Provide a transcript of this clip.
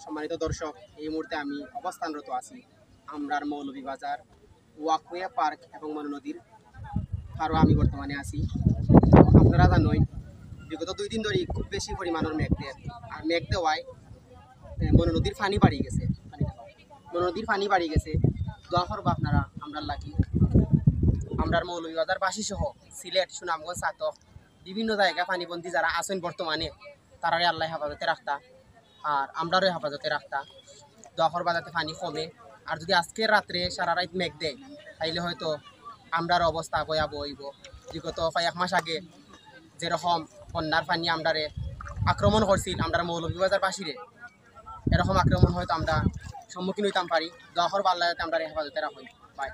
সম্মানিত দর্শক, এই মুহূর্তে আমি অবস্থানরত আছি আমরার মৌলভীবাজার ওয়াকওয়ে পার্ক এবং মনু নদীর পাড়ও আমি বর্তমানে আছি। আপনারা জানেন বিগত 2 দিন ধরে খুব বেশি পরিমাণের মেঘ দেওয়ায় মনু নদীর পানি বাড়ি গেছে। মনু নদীর পানি বাড়ি গেছে। দোয়া করবো আপনারা আমরার লাগি। আমরার মৌলভীবাজার বাসী সহ সিলেট, সুনামগঞ্জ, সাতক বিভিন্ন জায়গায় পানিবন্দী যারা আছেন বর্তমানে, তারারে আল্লাহ হেফাজতে রাখতা আর আমরারও হেফাজতে রাখতা। দোয়া করবা যাতে পানি কমে। আর যদি আজকের রাত্রে সারা রাত মেঘ দেয় তাইলে হয়তো আমরার অবস্থা ভয়াবহ হইব। বিগত কয়েক মাস আগে যেরকম বন্যার পানি আমরারে আক্রমণ করছিল আমরার মৌলভীবাজার বাসীরে, এরকম আক্রমণ হয়তো আমরা সম্মুখীন হইতাম পারি। দোয়া করবা আল্লাহ যাতে আমরারে হেফাজতে রাখুন। বাই।